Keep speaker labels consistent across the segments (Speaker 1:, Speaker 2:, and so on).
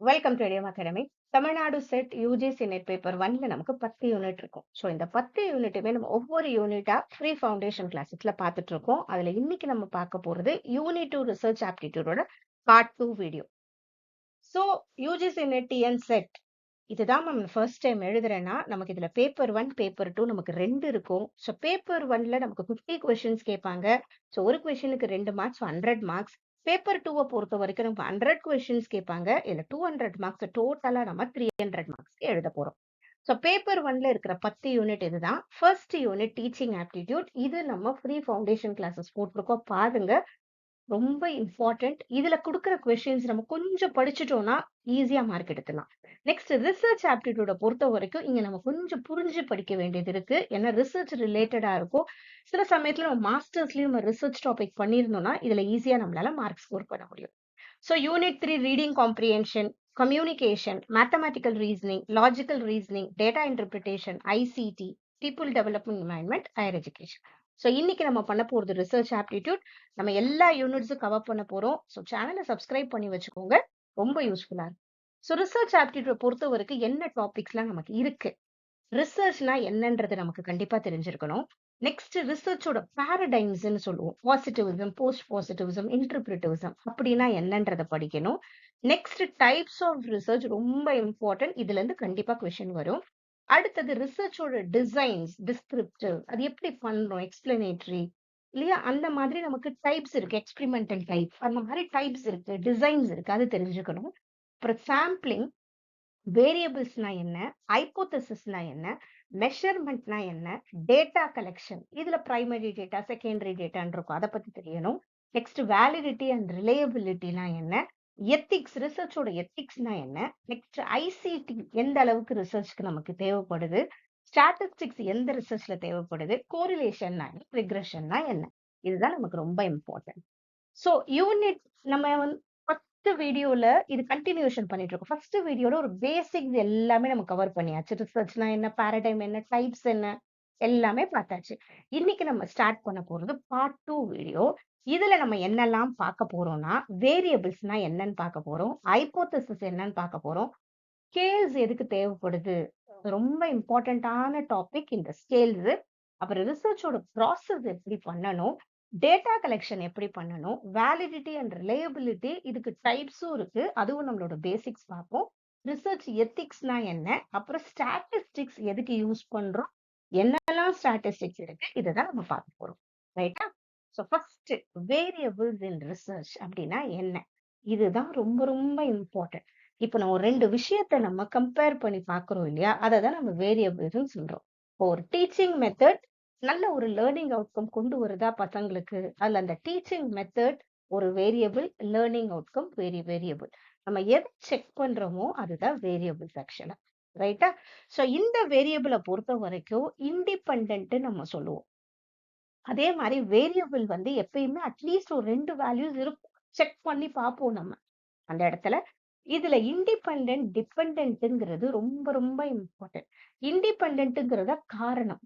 Speaker 1: Welcome to Idiom Academy. Tamil Nadu SET UGC NET paper 1ல நமக்கு 10 unit இருக்கும். ஸோ இந்த 10 யூனிட்டுமே நம்ம ஒவ்வொரு யூனிட்டா ஃப்ரீ ஃபவுண்டேஷன் கிளாஸஸ்ல பார்த்துட்டு இருக்கோம். அதுல இன்னைக்கு நம்ம பார்க்க போறது யூனிட் 2 ரிசர்ச் ஆப்டிடியூடோட part 2 video. So UGC NET TN SET இதுதான் நம்ம ஃபர்ஸ்ட் டைம் எழுதுறேன்னா நமக்கு இதுல பேப்பர் 1 பேப்பர் 2 நமக்கு 2 இருக்கும். ஸோ பேப்பர் 1ல நமக்கு 50 கொஸ்டின்ஸ் கேட்பாங்க. ஸோ ஒரு கொஸ்டினுக்கு 2 மார்க்ஸ் 100 மார்க்ஸ். பேப்பர் 2 பொறுத்த வரைக்கும் நமக்கு 100 கொஸ்டின்ஸ் கேட்பாங்க. இல்ல 200 மார்க்ஸ் டோட்டலா நம்ம 300 மார்க்ஸ் எழுத போறோம். ஸோ பேப்பர் 1ல இருக்கிற 10 யூனிட் இதுதான். First unit teaching aptitude. இது நம்ம ஃப்ரீ ஃபவுண்டேஷன் கிளாஸஸ் போட்டிருக்கோம், பாருங்க. ரொம்ப இம்பார்ட்டன்ட். இதுல குடுக்குற கொஸ்டின்ஸ் நம்ம கொஞ்சம் படிச்சுட்டோம்னா ஈஸியா மார்க் எடுத்துடலாம். நெக்ஸ்ட் ரிசர்ச் ஆப்டிடியூட பொறுத்த வரைக்கும் இங்க நம்ம கொஞ்சம் புரிஞ்சு படிக்க வேண்டியது இருக்கு. ஏன்னா ரிசர்ச் ரிலேட்டடா இருக்கும். சில சமயத்துல நம்ம மாஸ்டர்ஸ்லயும் நம்ம ரிசர்ச் டாபிக் பண்ணியிருந்தோம்னா இதுல ஈஸியா நம்மளால மார்க் ஸ்கோர் பண்ண முடியும். So unit 3 reading comprehension, communication, mathematical reasoning, logical reasoning, data interpretation, ICT, people development management, higher education. So இன்னைக்கு நம்ம பண்ண போறது ரிசர்ச் ஆப்டிடியூட். நம்ம எல்லா யூனிட்ஸும் கவர் பண்ண போறோம். ஸோ சேனலை சப்ஸ்கிரைப் பண்ணி வச்சுக்கோங்க, ரொம்ப யூஸ்ஃபுல்லா இருக்கும். ஸோ ரிசர்ச் ஆப்டிடியூட் பொறுத்த வரைக்கும் என்ன டாபிக்ஸ்லாம் நமக்கு இருக்கு, ரிசர்ச்னா என்னன்றது நமக்கு கண்டிப்பா தெரிஞ்சிருக்கணும். நெக்ஸ்ட் ரிசர்ச்சோட பாரடைம்ஸ்ன்னு சொல்லுவோம். பாசிட்டிவிசம், போஸ்ட் பாசிட்டிவிசம், இன்டர்பிரிட்டிவிசம் அப்படின்னா என்னன்றதை படிக்கணும். நெக்ஸ்ட் டைப்ஸ் ஆஃப் ரிசர்ச் ரொம்ப இம்பார்ட்டன்ட். இதுல இருந்து கண்டிப்பா கொஸ்டின் வரும். அடுத்தது ரிசர்ச்சோட டிசைன்ஸ், டிஸ்கிரிப்டிவ், அது எப்படி பண்றோம், எக்ஸ்பிளனேட்டரி இல்லையா, அந்த மாதிரி நமக்கு டைப்ஸ் இருக்கு. எக்ஸ்பிரிமெண்டல் டைப், அந்த மாதிரி டைப்ஸ் இருக்கு, டிசைன்ஸ் இருக்கு, அது தெரிஞ்சுக்கணும். அப்புறம் சாம்பிளிங், வேரியபிள்ஸ்னா என்ன, ஹைப்போதசிஸ்னா என்ன, மெஷர்மெண்ட்னா என்ன, டேட்டா கலெக்ஷன், இதுல பிரைமரி டேட்டா செகண்டரி டேட்டான்னு இருக்கும், அதை பத்தி தெரியணும். நெக்ஸ்ட் வேலிடிட்டி அண்ட் ரிலையபிலிட்டினா என்ன, எத்திக்ஸ், ரிசர்ச்சோட எத்திக்ஸ்னா என்ன, நெக்ஸ்ட் ஐசிடி எந்த அளவுக்கு ரிசர்ச்க்கு நமக்கு தேவைப்படுது, ஸ்டாட்டிஸ்டிக்ஸ் எந்த ரிசர்ச்ல தேவைப்படுது, கோரிலேஷன்னா என்ன, ரிக்ரெஷன்னா என்ன, இதுதான் நமக்கு ரொம்ப இம்பார்ட்டன்ட். ஸோ யூனிட் நம்ம வந்து ஃபர்ஸ்ட் வீடியோல இது கண்டினியூஷன் பண்ணிட்டு இருக்கோம். ஃபர்ஸ்ட் வீடியோல ஒரு பேசிக்ஸ் எல்லாமே நம்ம கவர் பண்ணியாச்சு. ரிசர்ச்னா என்ன, பாராடைம் என்ன, டைப்ஸ் என்ன, எல்லாமே பார்த்தாச்சு. இன்னைக்கு நம்ம ஸ்டார்ட் பண்ண போறது பார்ட் 2 வீடியோ. இதுல நம்ம என்னெல்லாம் பார்க்க போறோம்னா, வேரியபிள்ஸ்னா என்னன்னு பார்க்க போறோம், ஹைப்போதசிஸ் என்னன்னு பார்க்க போறோம், ஸ்கேல்ஸ் எதுக்கு தேவைப்படுது, ரொம்ப இம்பார்ட்டன்டான டாபிக் இந்த ஸ்கேல்ஸ். அப்புறம் ரிசர்ச்சோட ப்ராசஸ் எப்படி பண்ணணும், டேட்டா கலெக்ஷன் எப்படி பண்ணணும், வேலிடிட்டி அண்ட் ரிலையபிலிட்டி, இதுக்கு டைப்ஸும் இருக்கு, அதுவும் நம்மளோட பேசிக்ஸ் பார்ப்போம். ரிசர்ச் எத்திக்ஸ்னா என்ன, அப்புறம் ஸ்டாட்டிஸ்டிக்ஸ் எதுக்கு யூஸ் பண்றோம், என்னெல்லாம் ஸ்டாட்டிஸ்டிக்ஸ் இருக்கு, இதுதான் நம்ம பார்க்க போறோம். ரைட்டா? ஸோ ஃபர்ஸ்ட் வேரியபிள்ஸ் இன் ரிசர்ச் அப்படின்னா என்ன, இதுதான் ரொம்ப ரொம்ப இம்பார்ட்டன்ட். இப்போ நம்ம ஒரு 2 விஷயத்த நம்ம கம்பேர் பண்ணி பார்க்குறோம் இல்லையா, அதை தான் நம்ம வேரியபிள்ஸ்னு சொல்றோம். இப்போ ஒரு டீச்சிங் மெத்தட் நல்ல ஒரு லேர்னிங் அவுட்கம் கொண்டு வருதா பசங்களுக்கு, அதுல அந்த டீச்சிங் மெத்தட் ஒரு வேரியபிள், லேர்னிங் அவுட்கம் வேரியபிள். நம்ம எதை செக் பண்றோமோ அதுதான் வேரியபிள்ஸ் ஆக்சுவலா. ரைட்டா? ஸோ இந்த வேரியபிளை பொறுத்த வரைக்கும் இண்டிபெண்ட் நம்ம சொல்லுவோம். அதே மாதிரி வேரியபிள் வந்து எப்பயுமே அட்லீஸ்ட் ஒரு 2 வேல்யூஸ் இருக்கும், செக் பண்ணி பார்ப்போம் நம்ம அந்த இடத்துல. இதுல இண்டிபெண்டன்ட் டிபெண்டன்ட்ங்கிறது ரொம்ப ரொம்ப இம்பார்ட்டன்ட். இண்டிபெண்டன்ட்ங்கிறத காரணம்,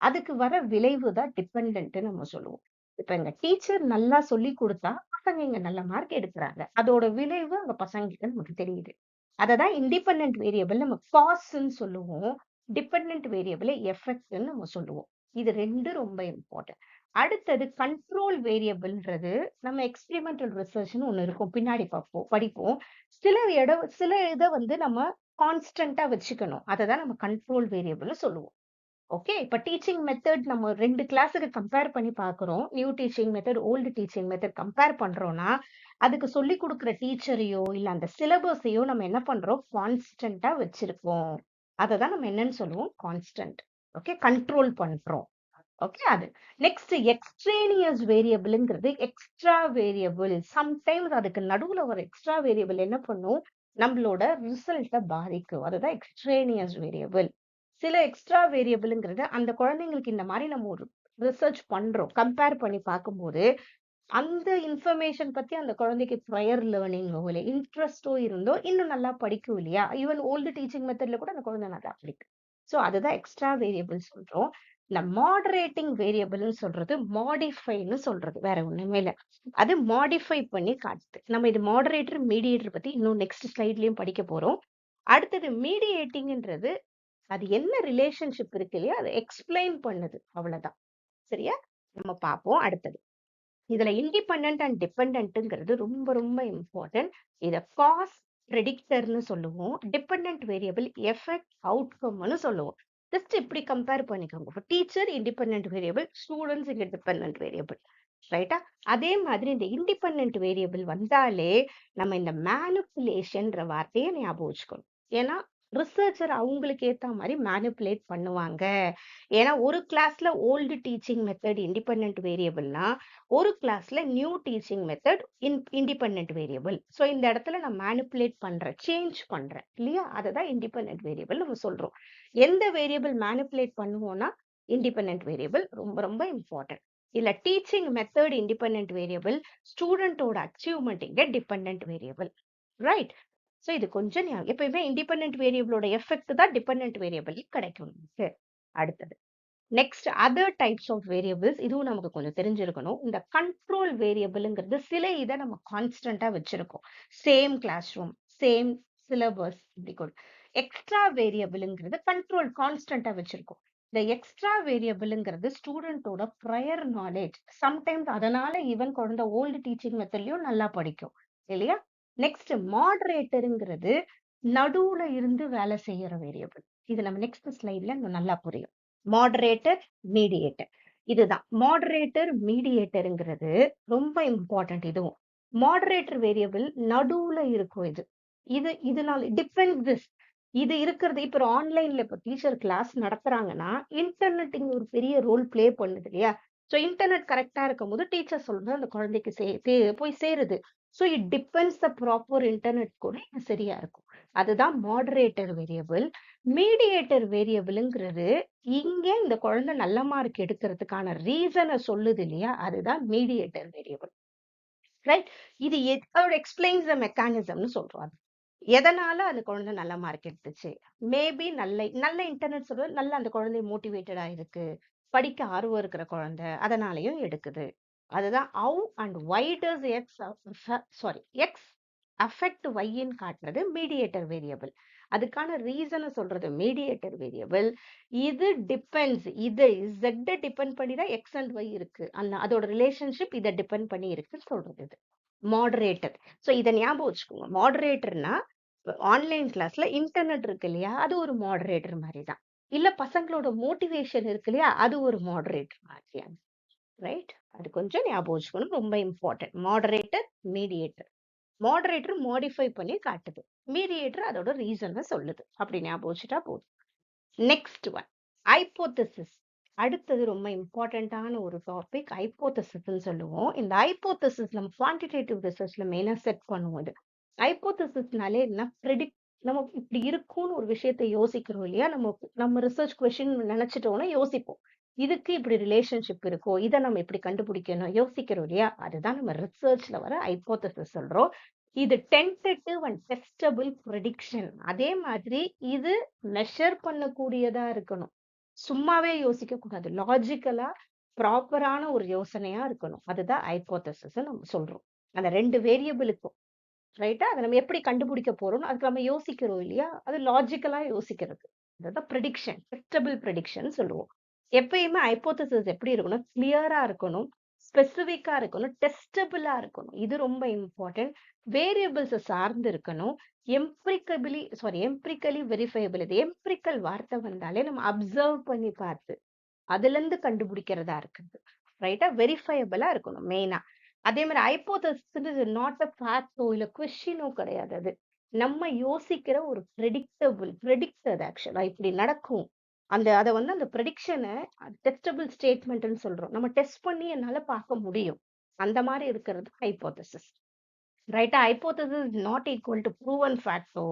Speaker 1: அதுக்கு வர விளைவு தான் டிபெண்டன்ட் நம்ம சொல்லுவோம். இப்ப எங்க டீச்சர் நல்லா சொல்லி கொடுத்தா பசங்க இங்க நல்ல மார்க் எடுக்கிறாங்க, அதோட விளைவு அங்க பசங்க கிட்ட நமக்கு தெரியுது. அததான் இண்டிபெண்டன்ட் வேரியபிள் நம்ம காஸ்ன்னு சொல்லுவோம், டிபெண்டன்ட் வேரியபிள் எஃபெக்ட்னு நம்ம சொல்லுவோம். இது 2 ரொம்ப இம்பார்ட்டன்ட். அடுத்தது கண்ட்ரோல் வேரியபிள்ன்றது நம்ம எக்ஸ்பெரிமெண்டல் ரிசர்ச்னு ஒண்ணு இருக்கும், பின்னாடி பார்ப்போம் படிப்போம். சில இதை வந்து நம்ம கான்ஸ்டன்டா வச்சுக்கணும், அதை தான் நம்ம கண்ட்ரோல் வேரியபிள் சொல்லுவோம். ஓகே, இப்ப டீச்சிங் மெத்தட் நம்ம 2 கிளாஸுக்கு கம்பேர் பண்ணி பார்க்கிறோம். New teaching method, old teaching method compare பண்றோம்னா, அதுக்கு சொல்லிக் கொடுக்குற டீச்சரையோ இல்ல அந்த சிலபஸையோ நம்ம என்ன பண்றோம், கான்ஸ்டன்டா வச்சிருக்கோம். அதை தான் நம்ம என்னன்னு சொல்லுவோம், கான்ஸ்டன்ட். ஓகே, கண்ட்ரோல் பண்றோம். ஓகே, அது நெக்ஸ்ட் எக்ஸ்ட்ரேனியஸ் வேரியபிள்ங்கிறது எக்ஸ்ட்ரா வேரியபிள். சம்டைம்ஸ் அதுக்கு நடுவுல ஒரு எக்ஸ்ட்ரா வேரியபிள் என்ன பண்ணும், நம்மளோட ரிசல்ட்டை பாதிக்கும், அதுதான் எக்ஸ்ட்ரேனியஸ் வேரியபிள். சில எக்ஸ்ட்ரா வேரியபிள்ங்கிறது அந்த குழந்தைங்களுக்கு இந்த மாதிரி நம்ம ஒரு ரிசர்ச் பண்றோம், கம்பேர் பண்ணி பார்க்கும்போது அந்த இன்ஃபர்மேஷன் பத்தி அந்த குழந்தைக்கு ப்ரையர் லேர்னிங்கோ இல்லை இன்ட்ரெஸ்டோ இருந்தோ இன்னும் நல்லா படிக்கும் இல்லையா, ஈவன் ஓல்டு டீச்சிங் மெத்தட்ல கூட அந்த குழந்தை நல்லா படிக்கும். ஸோ அதுதான் எக்ஸ்ட்ரா வேரியபிள் சொல்றோம். இந்த மாடரேட்டிங் வேரியபிள்னு சொல்றது மாடிஃபைன்னு சொல்றது வேற ஒண்ணுமே இல்ல. அது மாடிஃபை பண்ணி காட்டுது. நம்ம இது மாடரேட்டர் மீடியேட்டர் பத்தி இன்னும் நெக்ஸ்ட் ஸ்லைட்லயும் படிக்க போறோம். அடுத்தது மீடியேட்டிங்ன்றது அது என்ன ரிலேஷன்ஷிப் இருக்கு இல்லையா அதை எக்ஸ்பிளைன் பண்ணுது, அவ்வளவுதான். சரியா? நம்ம பார்ப்போம் அடுத்தது. இதுல இண்டிபெண்டன்ட் அண்ட் டிபெண்டன்ட்ங்கிறது ரொம்ப ரொம்ப இம்பார்ட்டன்ட். இத காஸ் ப்ரெடிக்டர்னு சொல்லுவோம். டிபெண்டன்ட் வேரியபிள் எஃபெக்ட் அவுட்கம்னு சொல்லுவோம். ஜஸ்ட் இப்படி கம்பேர் பண்ணிக்கோங்க. இப்போ டீச்சர் இண்டிபெண்டன்ட் வேரியபிள், ஸ்டூடெண்ட்ஸ் இங்க டிபெண்டன்ட் வேரியபிள். ரைட்டா? அதே மாதிரி இந்த இண்டிபெண்டன்ட் வேரியபிள் வந்தாலே நம்ம இந்த மேனிப்புலேஷன்ற வார்த்தையை ஞாபகம் வச்சுக்கணும். ஏன்னா ரிசர்ச்சர் அவங்களுக்கு ஏத்த மாதிரி மேனிப்புலேட் பண்ணுவாங்க. ஏன்னா ஒரு கிளாஸ்ல ஓல்டு டீச்சிங் மெத்தட் இண்டிபெண்டன்ட் வேரியபிள்னா ஒரு கிளாஸ்ல new teaching method independent variable. So இந்த இடத்துல நான் மேனிப்புலேட் பண்றேன், சேஞ்ச் பண்றேன் இல்லையா? அதை தான் இண்டிபெண்டன்ட் வேரியபிள் நம்ம சொல்றோம். எந்த வேரியபிள் மேனிப்புலேட் பண்ணுவோம்னா இண்டிபெண்டன்ட் வேரியபிள் ரொம்ப ரொம்ப இம்பார்ட்டன்ட். இல்ல டீச்சிங் மெத்தட் இண்டிபெண்டன்ட் வேரியபிள், ஸ்டூடெண்டோட அச்சீவ்மெண்ட் இங்க டிபெண்டன்ட் வேரியபிள். ரைட்? ஸோ இது கொஞ்சம் எப்பயுமே இண்டிபெண்டன்ட் வேரியபிளோட எஃபெக்ட் தான் டிபெண்டன்ட் வேரியபிள் கிடைக்கும் நமக்கு. அடுத்தது next other types of variables, இதுவும் நமக்கு கொஞ்சம் தெரிஞ்சிருக்கணும். இந்த கண்ட்ரோல் வேரியபிள்ங்கிறது சில இதை நம்ம கான்ஸ்டன்டா வச்சிருக்கோம். Same class room, same syllabus, இப்படி கூட. எக்ஸ்ட்ரா வேரியபிள்ங்கிறது கண்ட்ரோல் கான்ஸ்டன்டா வச்சிருக்கோம். இந்த எக்ஸ்ட்ரா வேரியபிள்ங்கிறது ஸ்டூடெண்டோட ப்ரையர் நாலேஜ், சம்டைம்ஸ் அதனால ஈவன் குழந்தை ஓல்டு டீச்சிங் மெத்தட்லயும் நல்லா படிக்கும் இல்லையா? நெக்ஸ்ட் மாடரேட்டருங்கிறது நடுவுல இருந்து வேலை செய்யற வேரியபிள். இது நம்ம நெக்ஸ்ட் ஸ்லைட்ல நல்லா புரியும். மாடரேட்டர், மீடியேட்டர், இதுதான் மாடரேட்டர் மீடியேட்டருங்கிறது ரொம்ப இம்பார்ட்டன்ட். இதுவும் மாடரேட்டர் வேரியபிள் நடுவுல இருக்கும். இது இது இதனால டிபெண்ட் திஸ் இது இருக்கிறது. இப்ப ஆன்லைன்ல இப்ப டீச்சர் கிளாஸ் நடத்துறாங்கன்னா இன்டர்நெட் இங்க ஒரு பெரிய ரோல் பிளே பண்ணுது இல்லையா? ஸோ இன்டர்நெட் கரெக்டா இருக்கும் போது டீச்சர் சொல்றது அந்த குழந்தைக்கு போய் சேருது. So it depends the proper internet கூட இது சரியா இருக்கும். அதுதான் மாடரேட்டர் வேரியபிள். மீடியேட்டர் வேரியபிள்ங்கிறது இங்க இந்த குழந்தை நல்ல மார்க் எடுக்கிறதுக்கான ரீசனை சொல்லுது இல்லையா? அதுதான் மீடியேட்டர் வேரியபிள். ரைட்? இது அதோட எக்ஸ்பிளைன்ஸ் த மெக்கானிசம்னு சொல்றோம். அது எதனால அந்த குழந்தை நல்ல மார்க் எடுத்துச்சு? மேபி நல்ல நல்ல இன்டர்நெட் சொல்றது நல்ல அந்த குழந்தை மோட்டிவேட்டடா இருக்கு, படிக்க ஆர்வம் இருக்கிற குழந்தை, அதனாலயும் எடுக்குது. அதுதான் how and why does X sorry X affect ஒய்ன்னு காட்டுறது மீடியேட்டர் வேரியபிள். அதுக்கான ரீசனை சொல்றது மீடியேட்டர் வேரியபிள். இது டிபெண்ட்ஸ், இது Z டிபெண்ட் பண்ணி தான் எக்ஸ் அண்ட் ஒய் இருக்கு. அதோட ரிலேஷன்ஷிப் இதை டிபெண்ட் பண்ணி இருக்குன்னு சொல்றது இது மாடரேட்டர். ஸோ இதை ஞாபகம் வச்சுக்கோங்க. மாடரேட்டர்னா ஆன்லைன் கிளாஸ்ல இன்டர்நெட் இருக்கு இல்லையா? அது ஒரு மாடரேட்டர் மாதிரி தான். இல்ல பசங்களோட மோட்டிவேஷன் இருக்கு இல்லையா? அது ஒரு மாடரேட்டர் மாதிரியா. ரைட்? அது கொஞ்சம் ஞாபகம் வச்சுக்கணும். ரொம்ப important. Moderator, mediator. Moderator modify பண்ணி காட்டுது, மீடியேட்டர் அதோட ரீசனை சொல்லுது. அப்படி ஞாபகம் வச்சுட்டா போதும். Next one hypothesis. அடுத்தது ரொம்ப இம்பார்ட்டன்டான ஒரு டாபிக் ஹைப்போதசிஸ்ன்னு சொல்லுவோம். இந்த ஹைப்போதசிஸ் நம்ம குவான்டிடேட்டிவ் ரிசர்ச்ல மெயினா செட் பண்ணுவோம். இது ஹைப்போதசிஸ்னாலே என்ன ப்ரெடிக்ட், நம்ம இப்படி இருக்கும்னு ஒரு விஷயத்தை யோசிக்கிறோம் இல்லையா? நம்ம ரிசர்ச் கொஸ்டின் நினைச்சிட்டோம்னா யோசிப்போம். இதுக்கு இப்படி ரிலேஷன்ஷிப் இருக்கோ, இதை நம்ம எப்படி கண்டுபிடிக்கணும் யோசிக்கிறோம் இல்லையா? அதுதான் நம்ம ரிசர்ச்ல வர ஹைப்போதசிஸ் சொல்றோம். இது டென்டேட்டிவ் அண்ட் டெஸ்டபிள் ப்ரெடிக்ஷன். அதே மாதிரி இது மெஷர் பண்ணக்கூடியதா இருக்கணும். சும்மாவே யோசிக்க கூடாது. லாஜிக்கலா ப்ராப்பரான ஒரு யோசனையா இருக்கணும். அதுதான் ஹைப்போதசிஸ் நம்ம சொல்றோம். அந்த 2 வேரியபிளுக்கும். ரைட்டா? அதை நம்ம எப்படி கண்டுபிடிக்க போறோம், அதுக்கு நம்ம யோசிக்கிறோம் இல்லையா? அது லாஜிக்கலா யோசிக்கிறது. அதுதான் ப்ரெடிக்ஷன், டெஸ்டபிள் ப்ரெடிக்ஷன் சொல்லுவோம். எப்பயுமே ஹைப்போதசிஸ் எப்படி இருக்கணும்? கிளியரா இருக்கணும், ஸ்பெசிபிக்கா இருக்கணும், டெஸ்டபிளா இருக்கணும். இது ரொம்ப இம்பார்ட்டன்ட். வேரியபிள்ஸ் சார்ந்து இருக்கணும். எம்பிரிக்கலி வெரிஃபையபிள். இது எம்பிரிக்கல் வார்த்தை வந்தாலே நம்ம அப்சர்வ் பண்ணி பார்த்து அதுல இருந்து கண்டுபிடிக்கிறதா இருக்குது. ரைட்டா? வெரிஃபையபிளா இருக்கணும் மெயினா. அதே மாதிரி ஹைப்போதசிஸ் நாட் அ ஃபேக்டோ இல்ல கொஸ்டினோ கிடையாது. அது நம்ம யோசிக்கிற ஒரு ப்ரெடிக்டட் ஆக்சுவலா இப்படி நடக்கும். அதை அந்த ப்ரெடிக்ஷனை டெஸ்டபிள் ஸ்டேட்மெண்ட்னு சொல்றோம். நம்ம டெஸ்ட் பண்ணி என்னால பார்க்க முடியும். அந்த மாதிரி இருக்கிறது ஹைப்போதசிஸ். ரைட்டா? Hypothesis not equal to proven facto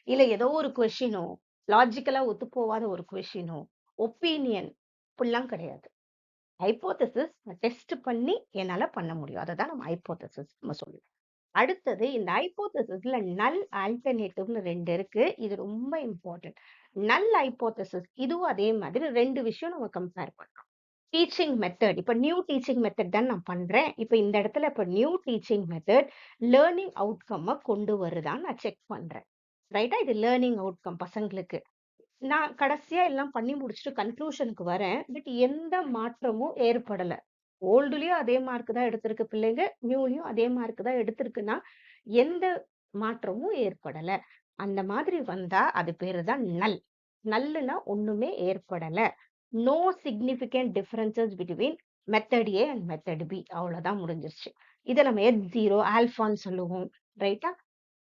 Speaker 1: இல்ல ஏதோ ஒரு கொஸ்டினோ, லாஜிக்கலா ஒத்து போவாத ஒரு கொஸ்டினோ, ஒப்பீனியன், இப்படிலாம் கிடையாது. ஹைப்போதசிஸ் டெஸ்ட் பண்ணி என்னால பண்ண முடியும். அதை தான் நம்ம ஹைப்போதசிஸ் நம்ம சொல்லுவோம். அடுத்தது இந்த ஹைப்போதசிஸ்ல நல் ஆல்டர்னேட்டிவ்னு 2 இருக்கு. இது ரொம்ப இம்பார்ட்டன்ட். நல் ஹைப்போதசிஸ் இதுவும் அதே மாதிரி 2 விஷயம் நம்ம கம்பேர் பண்றோம். Teaching method. இப்ப நியூ டீச்சிங் மெத்தட் தான் நான் பண்றேன். இப்ப இந்த இடத்துல இப்ப நியூ டீச்சிங் மெத்தட் லேர்னிங் அவுட்கம்ம கொண்டு வருதான்னு நான் செக் பண்றேன். ரைட்டா? இது லேர்னிங் அவுட்கம் பசங்களுக்கு. நான் கடைசியா எல்லாம் பண்ணி முடிச்சுட்டு கன்க்ளூஷனுக்கு வரேன். பட் எந்த மாற்றமும் ஏற்படல. ஓல்டுலயும் அதே மார்க் தான் எடுத்திருக்கு பிள்ளைங்க. நியூலயும் அதே மார்க் தான் எடுத்திருக்குன்னா, எந்த மாற்றமும் ஏற்படல. அந்த மாதிரி வந்தா அது பேரு தான் நல். நல்லுனா ஒண்ணுமே ஏற்படல. No significant differences between method A and method B. அவ்வளவுதான் முடிஞ்சிருச்சு. இத நம்ம H0 ஆல்பான்னு சொல்லுவோம். ரைட்டா?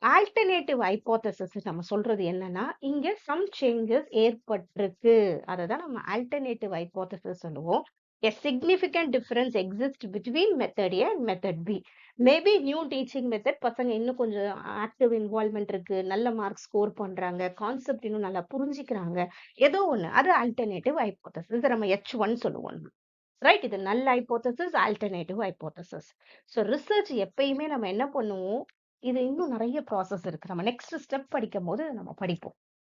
Speaker 1: ஆல்டர்னேட்டிவ் ஹைப்போதசிஸ் நம்ம சொல்றது என்னன்னா, இங்க சம் சேஞ்சஸ் ஏற்பட்டிருக்கு. அததான் நம்ம ஆல்டர்னேட்டிவ் ஹைப்போதசிஸ் சொல்லுவோம். A significant difference exists between method A and method B. Maybe new teaching method பசங்க இன்னும் கொஞ்சம் ஆக்டிவ் இன்வால்வ்மெண்ட் இருக்கு, நல்ல மார்க் ஸ்கோர் பண்றாங்க, கான்செப்ட் இன்னும் நல்லா புரிஞ்சுக்கிறாங்க. ஏதோ ஒண்ணு. அது ஆல்டர்னேட்டிவ் ஹைப்போதசிஸ். இதை நம்ம H1 சொல்லுவோம். ரைட்? இது நல் hypothesis, alternative hypothesis. So research எப்பயுமே நம்ம என்ன பண்ணுவோம், இது இன்னும் நிறைய ப்ராசஸ் இருக்கு. நம்ம நெக்ஸ்ட் ஸ்டெப் படிக்கும் போது நம்ம படிப்போம்.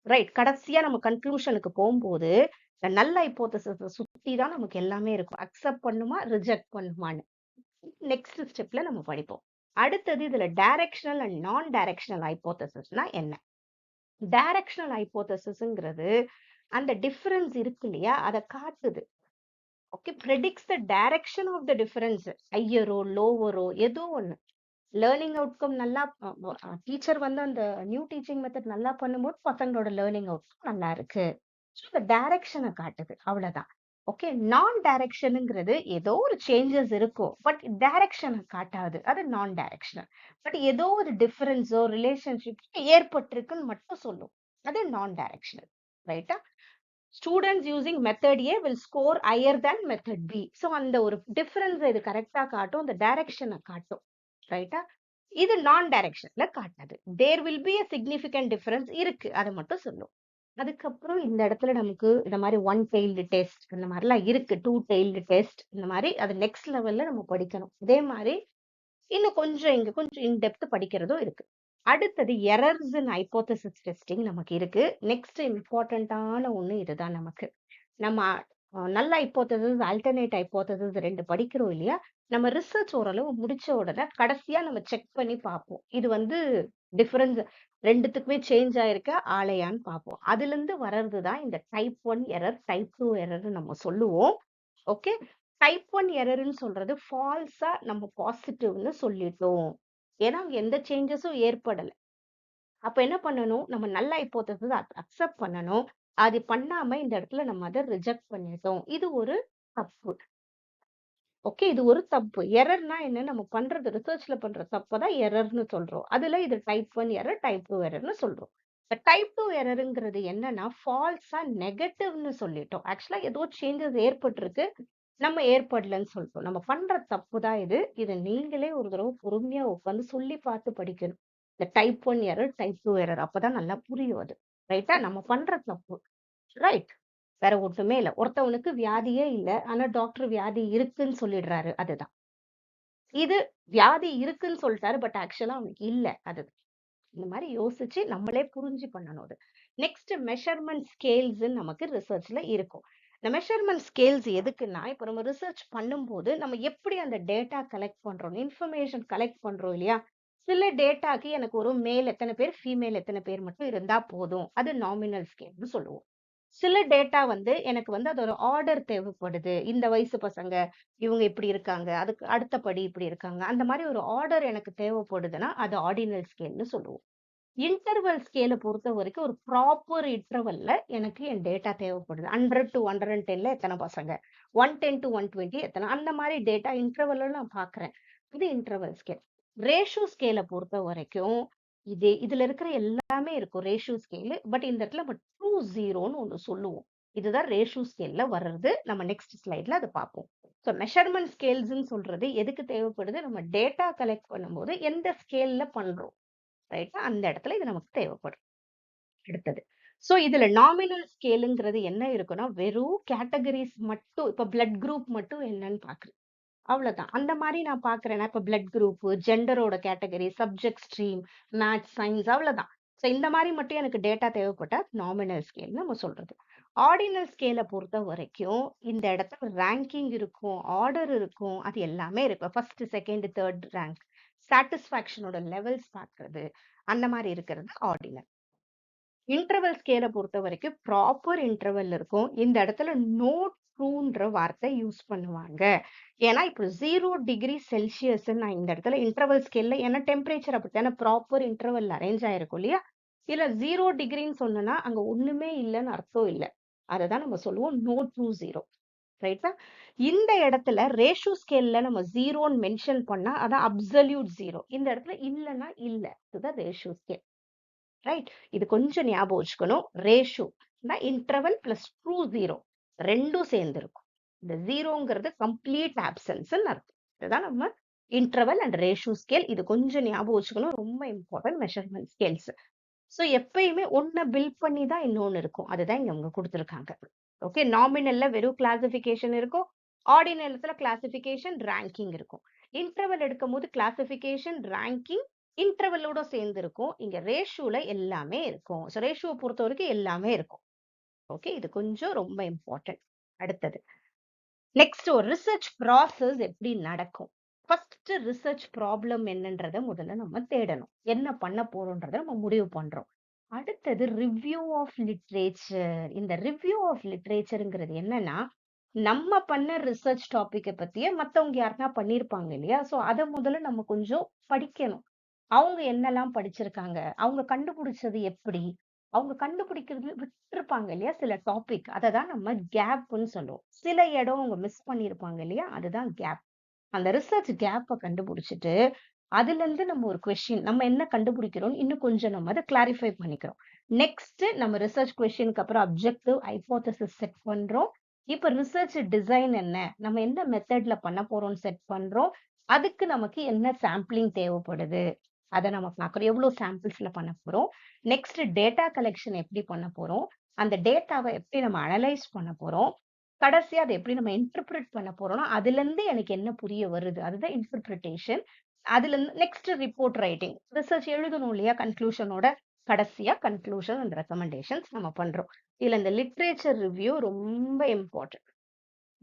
Speaker 1: ரைட்? கடைசியா நம்ம கன்க்ளூஷனுக்கு போகும்போது இந்த நல் ஹைப்போதசிஸ் சுத்தி தான் நமக்கு எல்லாமே இருக்கும். அக்செப்ட் பண்ணுமா, ரிஜெக்ட் பண்ணுமான்னு நெக்ஸ்ட் ஸ்டெப்ல நம்ம படிப்போம். அடுத்தது இதுல டைரக்ஷனல் அண்ட் நான் டைரக்ஷனல் ஹைப்போதசிஸ்னா என்ன? டைரக்ஷனல் ஹைப்போதசிஸ்ங்கிறது அந்த டிஃபரன்ஸ் இருக்கு இல்லையா, அதை காட்டுது. Okay, predicts the direction of the difference. ஹையரோ லோவரோ ஏதோ ஒண்ணு. லேர்னிங் அவுட்கம் நல்லா டீச்சர் வந்து அந்த நியூ டீச்சிங் மெத்தட் நல்லா பண்ணும்போது பசங்களோட லேர்னிங் அவுட்கம் நல்லா இருக்கு. இந்த டைரக்ஷனை காட்டுது. அவ்வளவுதான். ஓகே, நான் டைரக்ஷனுங்கிறது ஏதோ ஒரு சேஞ்சஸ் இருக்கும், பட் டைரக்ஷனை காட்டாது. அது நான் டைரக்ஷனல். பட் ஏதோ ஒரு டிஃபரன்ஸோ ரிலேஷன்ஷிப் ஏற்பட்டிருக்குன்னு மட்டும் சொல்லும். அது நான் டைரக்ஷனல். ரைட்டா? Students using method A will score higher than method B. So அந்த ஒரு டிஃபரன்ஸ் இது கரெக்டா காட்டும், அந்த டைரக்ஷனை காட்டும். ரைட்டா? இது நான் டைரக்ஷன்ல காட்டாது. There will be a significant difference இருக்கு, அதை மட்டும் சொல்லும். அதுக்கப்புறம் இந்த இடத்துல நமக்கு இந்த மாதிரி ஒன் டெய்ல்டு டெஸ்ட் இந்த மாதிரிலாம் இருக்கு, டூ டெய்ல்டு டெஸ்ட் இந்த மாதிரி. அது நெக்ஸ்ட் லெவல்ல நம்ம படிக்கணும். இதே மாதிரி இன்னும் கொஞ்சம் இங்க கொஞ்சம் இன்டெப்த் படிக்கிறதும் இருக்கு. அடுத்தது எரர்ஸ் இன் ஹைப்போதசிஸ் டெஸ்டிங் நமக்கு இருக்கு. நெக்ஸ்ட் இம்பார்ட்டன்டான ஒண்ணு இதுதான் நமக்கு. நம்ம நல்ல ஹைப்போதசிஸ், ஆல்டர்னேட் ஹைப்போதசிஸ் 2 படிக்கிறோம் இல்லையா? நம்ம ரிசர்ச் ஓரளவு முடிச்ச உடனே கடைசியா நம்ம செக் பண்ணி பார்ப்போம். இது வந்து டிஃபரன்ஸ் 2த்துக்குமே சேஞ்ச் ஆயிருக்கா ஆலையான்னு பார்ப்போம். அதுல இருந்து வர்றது தான் இந்த டைப் 1 எரர், டைப் 2 எரர் நம்ம சொல்லுவோம். ஓகே, டைப் 1 எரர்ன்னு சொல்றது ஃபால்ஸா நம்ம பாசிட்டிவ்னு சொல்லிட்டோம். ஏன்னா அங்க எந்த சேஞ்சஸும் ஏற்படல. அப்ப என்ன பண்ணணும், நம்ம நல்ல ஹைப்போதசிஸ் அக்செப்ட் பண்ணணும். அது பண்ணாம இந்த இடத்துல நம்ம அதை ரிஜெக்ட் பண்ணிட்டோம். இது ஒரு தப்பு. ஓகே, இது ஒரு தப்பு. எரர்னா என்ன, நம்ம பண்றது ரிசர்ச்ல பண்ற தப்பதான் எரர்னு சொல்றோம். அதுல இது டைப் 1 எரர், டைப் 2 எரர்னு சொல்றோம். டைப் 2 எரர்ங்கிறது என்னன்னா ஃபால்ஸா நெகட்டிவ்னு சொல்லிட்டோம். ஆக்சுவலா ஏதோ சேஞ்சஸ் ஏற்பட்டிருக்கு, நம்ம ஏற்படலன்னு சொல்லிட்டோம். நம்ம பண்ற தப்பு தான் இது. இதை நீங்களே ஒரு தடவை பொறுமையா உட்காந்து சொல்லி பார்த்து படிக்கணும். இந்த டைப் 1 எரர், டைப் 2 எரர். அப்பதான் நல்லா புரியும் அது. ரைட்டா? நம்ம பண்ற தப்பு. ரைட்? வேற ஒண்ணுமே இல்ல. ஒருத்தவனுக்கு வியாதியே இல்ல, ஆனா டாக்டர் வியாதி இருக்குன்னு சொல்லிடுறாரு. அதுதான். இது வியாதி இருக்குன்னு சொல்லிட்டாரு, பட் ஆக்சுவலா அவனுக்கு இல்ல. அது இந்த மாதிரி யோசிச்சு நம்மளே புரிஞ்சு பண்ணணும் அது. நெக்ஸ்ட் மெஷர்மெண்ட் ஸ்கேல்ஸ் நமக்கு ரிசர்ச்ல இருக்கும். இந்த மெஷர்மெண்ட் ஸ்கேல்ஸ் எதுக்குன்னா, இப்ப நம்ம ரிசர்ச் பண்ணும்போது நம்ம எப்படி அந்த டேட்டா கலெக்ட் பண்றோம், இன்ஃபர்மேஷன் கலெக்ட் பண்றோம் இல்லையா? சில டேட்டாக்கு எனக்கு ஒரு மேல் எத்தனை பேர், ஃபீமேல் எத்தனை பேர் மட்டும் இருந்தா போதும். அது நாமினல் ஸ்கேல்னு சொல்லுவோம். சில டேட்டா வந்து எனக்கு வந்து அதோட ஆர்டர் தேவைப்படுது. இந்த வயசு பசங்க இவங்க இப்படி இருக்காங்க, அதுக்கு அடுத்தபடி இப்படி இருக்காங்க. அந்த மாதிரி ஒரு ஆர்டர் எனக்கு தேவைப்படுதுன்னா அது ஆர்டினல் ஸ்கேல்னு சொல்லுவோம். இன்டர்வல் ஸ்கேல பொறுத்த வரைக்கும் ஒரு ப்ராப்பர் இன்டர்வல்ல எனக்கு என் டேட்டா தேவைப்படுது. 100 to 110ல எத்தனை பசங்க, 110 to 120 எத்தனை, அந்த மாதிரி டேட்டா இன்டர்வல்ல நான் பாக்குறேன். இது இன்டர்வல் ஸ்கேல். ரேஷியோ ஸ்கேல பொறுத்த வரைக்கும் இதுல இருக்கிற எல்லாமே இருக்கும் ரேஷியோ ஸ்கேல். பட் இந்த இடத்துல நம்ம 2-0ன்னு ஒண்ணு சொல்லுவோம். இதுதான் ரேஷியோ ஸ்கேல்ல வர்றது. நம்ம நெக்ஸ்ட் ஸ்லைட்ல அதை பார்ப்போம். ஸோ மெஷர்மெண்ட் ஸ்கேல்ஸ்ன்னு சொல்றது எதுக்கு தேவைப்படுது, நம்ம டேட்டா கலெக்ட் பண்ணும்போது எந்த ஸ்கேல்ல பண்றோம். ரைட்டா? அந்த இடத்துல இது நமக்கு தேவைப்படும். அடுத்தது, சோ இதுல நாமினல் ஸ்கேலுங்கிறது என்ன இருக்குன்னா, வெறும் கேட்டகரிஸ் மட்டும், இப்ப பிளட் குரூப் மட்டும் என்னன்னு பாக்குறேன். அவ்வளவுதான். அந்த மாரி நான் பார்க்கிறேன்னா, இப்ப பிளட் குரூப், ஜெண்டரோட category, subject stream, maths, science அவ்வளவுதான். சோ இந்த மாரி மட்டும் எனக்கு டேட்டா தேவைப்பட்டா நாமினல் ஸ்கேல்ன்னு நம்ம சொல்றது. ஆர்டினல் ஸ்கேல பொறுத்த வரைக்கும் இந்த இடத்துல ரேங்கிங் இருக்கும், ஆர்டர் இருக்கும், அது எல்லாமே இருக்கும். ஃபர்ஸ்ட், செகண்ட், தேர்ட் ரேங்க், சாட்டிஸ்ஃபேக்ஷனோட லெவல்ஸ் பார்க்கிறது, அந்த மாரி இருக்கிறது ஆர்டினல். இன்டர்வல் ஸ்கேல பொறுத்த வரைக்கும் ப்ராப்பர் இன்டர்வல் இருக்கும். இந்த இடத்துல நோ ட்ரூன்ற வார்த்தை யூஸ் பண்ணுவாங்க. ஏன்னா இப்போ 0 டிகிரி செல்சியஸ் நான் இந்த இடத்துல இன்டர்வல் ஸ்கேல்ல ஏன்னா டெம்பரேச்சர் அப்படித்தானே ப்ராப்பர் இன்டர்வல் அரேஞ்ச் ஆயிருக்கும் இல்லையா? இல்ல 0 டிகிரின்னு சொன்னா அங்க ஒண்ணுமே இல்லைன்னு அர்த்தம் இல்ல. அததான் நம்ம சொல்லுவோம் நோ ட்ரூ ஜீரோ. ரைட்டா? இந்த இடத்துல ரேஷியோ ஸ்கேல்ல நம்ம ஜீரோன்னு மென்ஷன் பண்ணா அதான் அப்சல்யூட் ஜீரோ. இந்த இடத்துல இல்லைன்னா இல்ல. இதுதான் ரேஷியோ ஸ்கேல். ரைட்? இது கொஞ்சம் ஞாபகம் வச்சுக்கணும். Ratio interval plus true zero ரெண்டும் சேர்ந்து இருக்கும். இந்த ஜீரோங்கிறது கம்ப்ளீட் ஆப்சன்ஸ் அர்த்தம். இதுதான் நம்ம இன்டர்வல் அண்ட் ரேஷியோ ஸ்கேல். இது கொஞ்சம் ஞாபகம் வச்சுக்கணும். ரொம்ப இம்பார்ட்டன்ட் மெஷர்மெண்ட் ஸ்கேல்ஸ். சோ எப்பயுமே ஒன்ன பில்ட் பண்ணி தான் இன்னொன்னு இருக்கும். அதுதான் இங்க அவங்க கொடுத்திருக்காங்க. ஓகே, நாமினல்ல வெறும் கிளாசிபிகேஷன் இருக்கும். ஆர்டினல்ஸ்ல கிளாசிபிகேஷன் ரேங்கிங் இருக்கும். இன்டர்வல் எடுக்கும் போது கிளாசிபிகேஷன் ரேங்கிங் இன்டர்வலோட சேர்ந்து இருக்கும். இங்க ரேஷியோல எல்லாமே இருக்கும். சோ ரேஷியோ பொறுத்த வரைக்கும் எல்லாமே இருக்கும். ஓகே, இது கொஞ்சம் ரொம்ப இம்பார்ட்டன்ட். அடுத்தது நெக்ஸ்ட் ஒரு ரிசர்ச் ப்ராசஸ் எப்படி நடக்கும். ஃபர்ஸ்ட் ரிசர்ச் ப்ராப்ளம் என்னன்றத முதல்ல நம்ம தேடணும். என்ன பண்ண போறோம்ன்றத நம்ம முடிவு பண்றோம். அடுத்தது ரிவ்யூ ஆஃப் லிட்ரேச்சர். இந்த ரிவ்யூ ஆஃப் லிட்ரேச்சர்ங்கிறது என்னன்னா, நம்ம பண்ண ரிசர்ச் டாபிக்க பத்தியே மத்தவங்க யாருன்னா பண்ணியிருப்பாங்க இல்லையா? சோ அத முதல்ல நம்ம கொஞ்சம் படிக்கணும். அவங்க என்னெல்லாம் படிச்சிருக்காங்க? அவங்க கண்டுபிடிச்சது எப்படி? அவங்க கண்டுபிடிக்கிறது விட்டிருப்பாங்க இல்லையா? சில டாபிக். அததான் நம்ம கேப்ன்னு சொல்லுவோம். சில இடம் அவங்க மிஸ் பண்ணியிருப்பாங்க இல்லையா? அதுதான் கேப். அந்த ரிசர்ச் கேப்ப கண்டுபிடிச்சுட்டு, அதுலருந்து நம்ம ஒரு கொஸ்டின் நம்ம என்ன கண்டுபிடிக்கிறோம் இன்னும் கொஞ்சம் நம்ம அத கிளாரிஃபை பண்ணிக்கிறோம். நெக்ஸ்ட் நம்ம ரிசர்ச் கொஸ்டினுக்கு அப்புறம் அப்ஜெக்டிவ், ஹைப்போதசிஸ் செட் பண்றோம். இப்ப ரிசர்ச் டிசைன் என்ன? நம்ம என்ன மெத்தட்ல பண்ண போறோம்னு செட் பண்றோம். அதுக்கு நமக்கு என்ன சாம்பிளிங் தேவைப்படுது? அத நம்ம பார்க்குறோம். எவ்வளவு சாம்பிள்ஸ்ல பண்ண போறோம். நெக்ஸ்ட் டேட்டா கலெக்ஷன் எப்படி பண்ண போறோம். அந்த டேட்டாவ எப்படி நம்ம அனலைஸ் பண்ண போறோம். கடைசியா அத எப்படி நம்ம இன்டர்பிரட் பண்ண போறோம்னா, அதுலருந்து எனக்கு என்ன புரிய வருது? அதுதான் இன்டர்பிரிட்டேஷன். அதுலருந்து நெக்ஸ்ட் ரிப்போர்ட் ரைட்டிங். ரிசர்ச் எழுதணும் இல்லையா? கன்க்ளூஷனோட கடைசியா கன்க்ளூஷன் அண்ட் ரெக்கமெண்டேஷன்ஸ் நம்ம பண்றோம். இதுல இந்த லிட்ரேச்சர் ரிவ்யூ ரொம்ப இம்பார்ட்டன்ட்.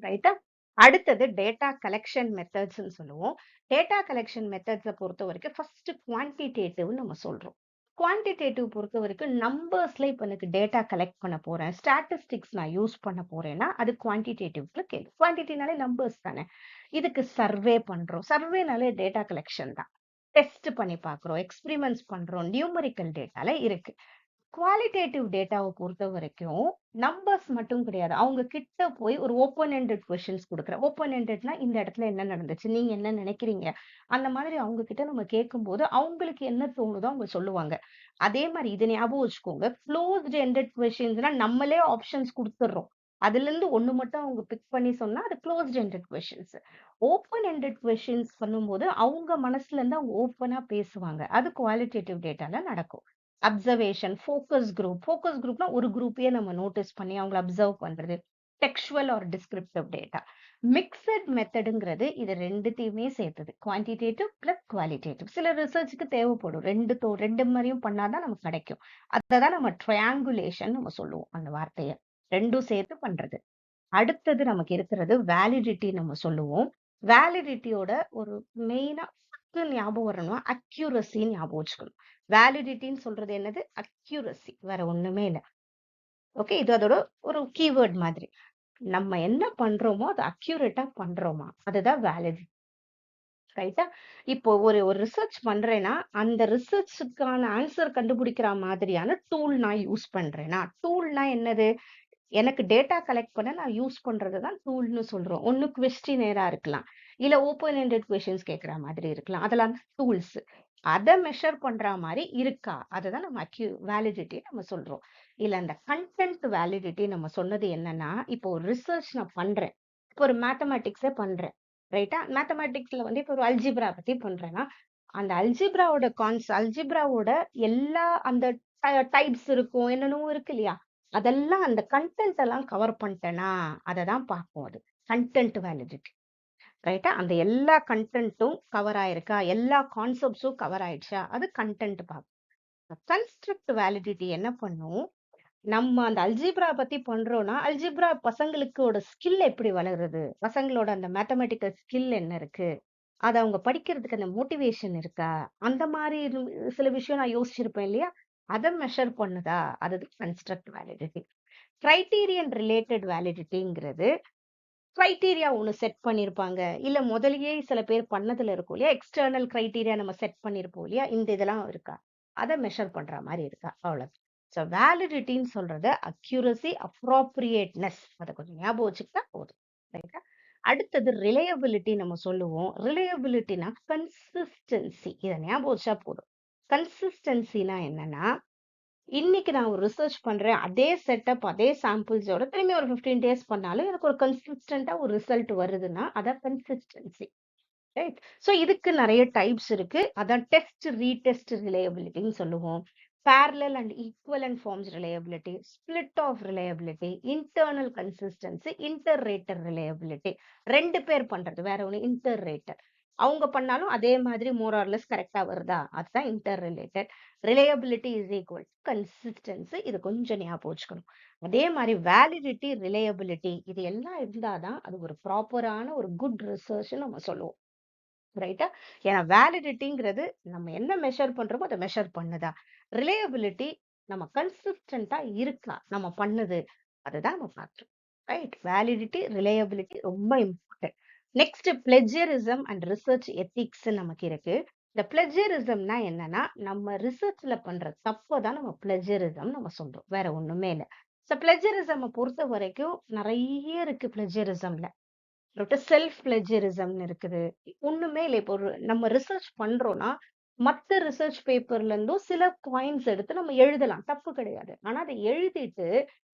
Speaker 1: ரைட்டா? அடுத்தது டேட்டா கலெக்ஷன் மெத்தட்ஸ்ன்னு சொல்லுவோம். டேட்டா கலெக்ஷன் மெத்தட்ஸ பொறுத்த வரைக்கும் ஃபர்ஸ்ட் குவான்டிடேட்டிவ்னு நம்ம சொல்றோம். குவான்டிடேட்டிவ் பொறுத்த வரைக்கும் நம்பர்ஸ்ல இப்ப எனக்கு டேட்டா கலெக்ட் பண்ண போறேன். ஸ்டாட்டிஸ்டிக்ஸ் நான் யூஸ் பண்ண போறேன்னா, அது குவான்டிடேட்டிவ்ல கேளு. குவான்டிட்டினாலே நம்பர்ஸ் தானே. இதுக்கு சர்வே பண்றோம். சர்வேனாலே டேட்டா கலெக்ஷன் தான். டெஸ்ட் பண்ணி பார்க்கிறோம். எக்ஸ்பெரிமெண்ட்ஸ் பண்றோம். நியூமெரிக்கல் டேட்டால இருக்கு. குவாலிட்டேட்டிவ் டேட்டாவ பொறுத்த வரைக்கும் நம்பர்ஸ் மட்டும் கிடையாது. அவங்க கிட்ட போய் ஒரு ஓப்பன் எண்டட் கொஸ்டின்ஸ் குடுக்குறேன். ஓப்பன் எண்டட்னா இந்த இடத்துல என்ன நடந்துச்சு? நீங்க என்ன நினைக்கிறீங்க? அந்த மாதிரி அவங்க கிட்ட நம்ம கேட்கும்போது, அவங்களுக்கு என்ன தோணுதோ அவங்க சொல்லுவாங்க. அதே மாரி இத ஞாபகம் வச்சுக்கோங்க. க்ளோஸ்ட் எண்டட் கொஸ்டின்ஸ்னா நம்மளே ஆப்ஷன்ஸ் குடுத்துடுறோம். அதுலருந்து ஒண்ணு மட்டும் அவங்க பிக் பண்ணி சொன்னா அது closed ended questions. Open ended questions பண்ணும்போது அவங்க மனசுல இருந்து அவங்க ஓப்பனா பேசுவாங்க. அது குவாலிட்டேட்டிவ் டேட்டால நடக்கும். அப்சர்வேஷன், ஃபோக்கஸ் குரூப்னா ஒரு குரூப்பயே நம்ம நோட்டீஸ் பண்ணி அவங்கள அப்சர்வ் பண்றது. டெக்ஸ்சுவல் ஆர் டிஸ்கிரிப்டிவ் டேட்டா. மிக்ஸட் மெத்தடுங்கிறது இது 2த்தையுமே சேர்த்தது. Quantitative plus qualitative. சில ரிசர்ச்சுக்கு தேவைப்படும். 2 மாரியும் பண்ணாதான் நமக்கு கிடைக்கும். அததான் நம்ம ட்ரையாங்குலேஷன் நம்ம சொல்லுவோம் அந்த வார்த்தைய. 2ம் சேர்த்து பண்றது. அடுத்தது நமக்கு இருக்கிறது வேலிடிட்டி நம்ம சொல்லுவோம். வேலிடிட்டியோட ஒரு மெயினா ஞாபகம் வரணும். அக்யூரசி ஞாபகம் வச்சுக்கணும். வேலிடிட்டின்னு சொல்றது என்னது? அக்யூரசி. வேற ஒண்ணுமே இல்ல. ஓகே, இது அதோட ஒரு கீவேர்ட் மாதிரி. நம்ம என்ன பண்றோமோ அது அக்யூரேட்டா பண்றோமா? அதுதான் வேலிடிட்டி. ரைட்டா? இப்போ ஒரு ஒரு ரிசர்ச் பண்றேன்னா, அந்த ரிசர்ச்சுக்கான ஆன்சர் கண்டுபிடிக்கிற மாதிரியான டூல் நான் யூஸ் பண்றேனா? டூல்னா என்னது? எனக்கு டேட்டா கலெக்ட் பண்ண நான் யூஸ் பண்றது தான் டூல்னு சொல்றோம். ஒண்ணு குவெஸ்டினேரா இருக்கலாம். இல்ல ஓப்பன் எண்டட் கொஸ்டின்ஸ் கேட்கிற மாதிரி இருக்கலாம். அதெல்லாம் டூல்ஸ். அத மெஷர் பண்ற மாரி இருக்கா? அததான் நம்ம வேலிடிட்டி நம்ம சொல்றோம். இல்ல அந்த கன்டென்ட் வேலிடிட்டி நம்ம சொன்னது என்னன்னா, இப்போ ஒரு ரிசர்ச் நான் பண்றேன். இப்போ ஒரு மேத்தமேட்டிக்ஸே பண்றேன். ரைட்டா? மேத்தமேட்டிக்ஸ்ல வந்து இப்போ ஒரு அல்ஜீப்ரா பத்தி பண்றேன்னா, அந்த அல்ஜீப்ராவோட எல்லா அந்த டைப்ஸ் இருக்கும். என்னென்னவோ இருக்கு இல்லையா? அதெல்லாம் அந்த கன்டென்ட் எல்லாம் கவர் பண்ணிட்டேனா, அததான் பார்க்கும் அது. Content validity. ரைட்டா? அந்த எல்லா கன்டென்ட்டும் கவர் ஆயிருக்கா? எல்லா கான்செப்ட்ஸும் கவர் ஆயிடுச்சா? அது கன்டென்ட் பார்க்கும். கன்ஸ்ட்ரக்ட் வேலிடிட்டி என்ன பண்ணும்? நம்ம அந்த அல்ஜீப்ரா பத்தி பண்றோம்னா, அல்ஜீப்ரா பசங்களுக்கோட ஸ்கில் எப்படி வளருது? பசங்களோட அந்த மேத்தமேட்டிக்கல் ஸ்கில் என்ன இருக்கு? அத அவங்க படிக்கிறதுக்கு அந்த மோட்டிவேஷன் இருக்கா? அந்த மாரி சில விஷயம் நான் யோசிச்சிருப்பேன் இல்லையா? அத மெஷர் பண்ணுதா? அதுதான் கன்ஸ்ட்ரக்ட் வேலிடிட்டி. கிரைட்டீரியன் ரிலேட்டட் வேலிடிட்டிங்கிறது கிரைட்டீரியா ஒண்ணு செட் பண்ணியிருப்பாங்க. இல்ல முதல்லயே சில பேர் பண்ணதுல இருக்கும் இல்லையா? எக்ஸ்டர்னல் கிரைட்டீரியா நம்ம செட் பண்ணியிருப்போம் இல்லையா? இந்த இதெல்லாம் இருக்கா? அத மெஷர் பண்ற மாரி இருக்கா? அவ்வளவு. ஸோ வேலிடிட்டின்னு சொல்றது அக்யூரசி, அப்ராப்ரியேட்னஸ். அத கொஞ்சம் ஞாபகம் வச்சுக்கிட்டா போதும். ரைட்டா? அடுத்தது ரிலையபிலிட்டி நம்ம சொல்லுவோம். ரிலையபிலிட்டினா கன்சிஸ்டன்சி. இத ஞாபகம் வச்சா போதும். கன்சிஸ்டன்சினா என்னன்னா, இன்னைக்கு நான் ஒரு ரிசர்ச் பண்றேன். அதே செட்டப், அதே சாம்பிள்ஸோட திரும்பி ஒரு 15 டேஸ் பண்ணாலும் எனக்கு ஒரு கன்சிஸ்டன்ட்டா ஒரு ரிசல்ட் வருதுன்னா, அதான் கன்சிஸ்டன்சி. ரைட்? சோ இதுக்கு நெறைய டைப்ஸ் இருக்கு. அதான் டெஸ்ட், ரீடெஸ்ட் ரிலையபிலிட்டின்னு சொல்லுவோம். parallel and equivalent forms reliability, split off reliability, internal consistency, inter rater reliability. 2 பேர் பண்றது. வேற ஒண்ணு இன்டர் ரேட்டர். அவங்க பண்ணாலும் அதே மாதிரி மோர் ஆர் லெஸ் கரெக்ட்டா வருதா? அதுதான் inter related. Reliability is equal to consistency. இது கொஞ்சம் ஞாபகம் வச்சுக்கணும். அதே மாரி வேலிடிட்டி, ரிலையபிலிட்டி இது எல்லாம் இருந்தா தான் அது ஒரு ப்ராப்பரான ஒரு குட் ரிசர்ச்ன்னு நம்ம சொல்லுவோம். ரைட்டா? ஏன்னா வேலிடிட்டிங்கிறது நம்ம என்ன மெஷர் பண்றோமோ அத மெஷர் பண்ணுதா? ரிலையபிலிட்டி நம்ம கன்சிஸ்டன்ட்டா இருக்கா? நம்ம பண்ணது. அதுதான் நம்ம பார்க்கிறோம். ரைட்? வேலிடிட்டி, ரிலையபிலிட்டி ரொம்ப important. Next plagiarism and research ethics நமக்கு இருக்கு. இந்த பிளெஜரிசம்னா என்னன்னா, நம்ம ரிசர்ச்ல பண்ற தப்ப தான் நம்ம பிளெஜரிசம் நம்ம சொல்றோம். வேற ஒண்ணுமே இல்ல. சோ பிளெஜரிசம பொறுத்த வரைக்கும் நெறைய இருக்கு பிளெஜரிசம்ல. செல்ஃப் பிளெஜரிசம்னு இருக்குது. ஒண்ணுமே இல்ல. இப்போ ஒரு நம்ம ரிசர்ச் பண்றோம்னா, மத்த ரிசர்ச் பேப்பர்ல இருந்தும் சில பாயிண்ட்ஸ் எடுத்து நம்ம எழுதலாம். தப்பு கிடையாது. ஆனா அத எழுதிட்டு,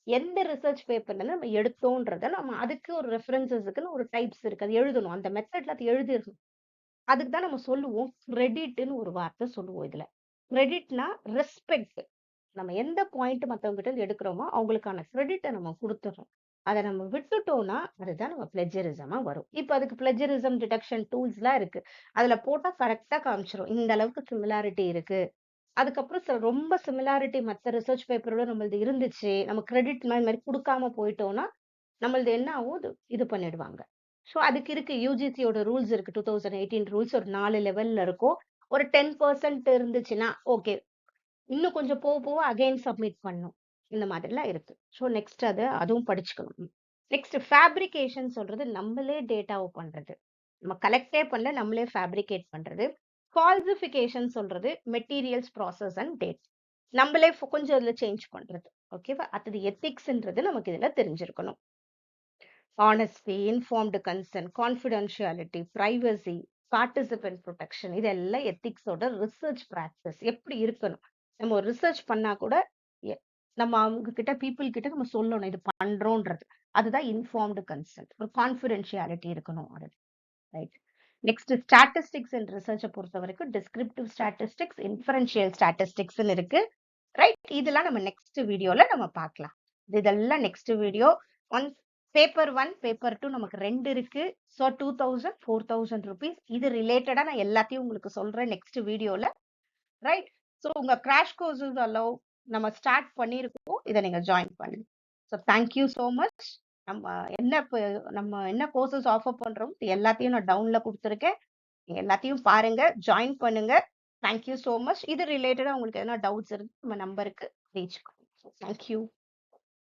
Speaker 1: எந்த ரிசர்ச் பேப்பர்ல இருந்து நம்ம எடுத்தோன்றத நம்ம அதுக்கு ஒரு ரெஃபரன்ஸஸ்க்குன்னு ஒரு டைப்ஸ் இருக்கு. அது எழுதணும். அந்த மெத்தட்ல அது எழுதிரணும். அதுக்கு தான் நம்ம சொல்லுவோம். கிரெடிட்ன்னு ஒரு வார்த்தை சொல்லுவோம் இதுல. கிரெடிட்னா ரெஸ்பெக்ட். நம்ம எந்த பாயிண்ட் மத்தவங்க கிட்ட இருந்து எடுக்கிறோமோ, அவங்களுக்கான கிரெடிட்ட நம்ம குடுத்துர்றோம். அத நம்ம விட்டுட்டோம்னா, அதுதான் நம்ம பிளெஜரிசமா வரும். இப்ப அதுக்கு பிளெஜரிசம் டிடெக்ஷன் டூல்ஸ்லாம் இருக்கு. அதுல போட்டா கரெக்ட்டா காமிச்சுரும். இந்த அளவுக்கு சிமிலாரிட்டி இருக்கு. அதுக்கப்புறம் ரொம்ப சிமிலாரிட்டி மத்த ரிசர்ச் பேப்பரோட நம்மளது இருந்துச்சு. நம்ம கிரெடிட் மாரி மாரி குடுக்காம போயிட்டோம்னா, நம்மளது என்ன ஆகும்? இது பண்ணிடுவாங்க. ஸோ அதுக்கு இருக்கு யுஜிசியோட ரூல்ஸ் இருக்கு. 2018 ரூல்ஸ் ஒரு 4 லெவல்ல இருக்கும். ஒரு 10% இருந்துச்சுன்னா, ஓகே. இன்னும் கொஞ்சம் போக போக அகைன் சப்மிட் பண்ணணும். இந்த மாதிரிலாம் இருக்கு. ஸோ நெக்ஸ்ட் அதுவும் படிச்சுக்கணும். நெக்ஸ்ட் ஃபேப்ரிகேஷன் சொல்றது நம்மளே டேட்டாவ பண்றது. நம்ம கலெக்ட்டே பண்ணல நம்மளே ஃபேப்ரிகேட் பண்றது. ஃபால்சிஃபிகேஷன் சொல்றது மெட்டீரியல்ஸ், ப்ராசஸ் அண்ட் டேட். நம்மளே கொஞ்சம் இதுல சேஞ்ச் பண்றது. ஓகேவா? அடுத்தது எத்திக்ஸ்ன்றது நமக்கு இதுல தெரிஞ்சிருக்கணும். Honesty, informed consent, confidentiality, privacy, participant protection இதெல்லாம் எத்திக்ஸோட ரிசர்ச் பிராக்டிஸ் எப்படி இருக்கணும்? நம்ம ஒரு ரிசர்ச் பண்ணா கூட எ நம்ம அவங்க கிட்ட பீப்பிள் கிட்ட நம்ம சொல்லணும் இது பண்றோம்ன்றது. அதுதான் இன்ஃபார்ம்டு கன்சென்ட். ஒரு கான்ஃபிடென்ஷியாலிட்டி இருக்கணும். அது ரைட். நெக்ஸ்ட் ஸ்டாட்டிஸ்டிக்ஸ் அண்ட் ரிசர்ச்ச பொறுத்தவரைக்கும் டிஸ்கிரிப்டிவ் ஸ்டாட்டிஸ்டிக்ஸ், இன்ஃபரன்ஷியல் ஸ்டாட்டிஸ்டிக்ஸ்ன்னு இருக்கு. ரைட்? இதெல்லாம் நம்ம நெக்ஸ்ட் வீடியோல நம்ம பார்க்கலாம். இதெல்லாம் next video. Once paper 1, paper 2 நமக்கு 2 இருக்கு. So 2000, 4000 rupees. இது ரிலேட்டடா நான் எல்லாத்தையும் உங்களுக்கு சொல்றேன் நெக்ஸ்ட் வீடியோல. ரைட்? ஸோ உங்க கிராஷ் கோர்ஸஸ் அலோவ் நம்ம ஸ்டார்ட் பண்ணியிருக்கோம். இத நீங்க ஜாயின் பண்ணுங்க. So thank you so much. நம்ம என்ன நம்ம என்ன கோர்சஸ் ஆஃபர் பண்றோம் எல்லாத்தையும் நான் டவுன்ல குடுத்துருக்கேன். எல்லாத்தையும் பாருங்க, ஜாயின் பண்ணுங்க. Thank you so much. இது ரிலேட்டடா உங்களுக்கு எதனா டவுட்ஸ் இருக்கு நம்ம நம்பருக்கு ரீச் பண்ணுங்க. Thank you.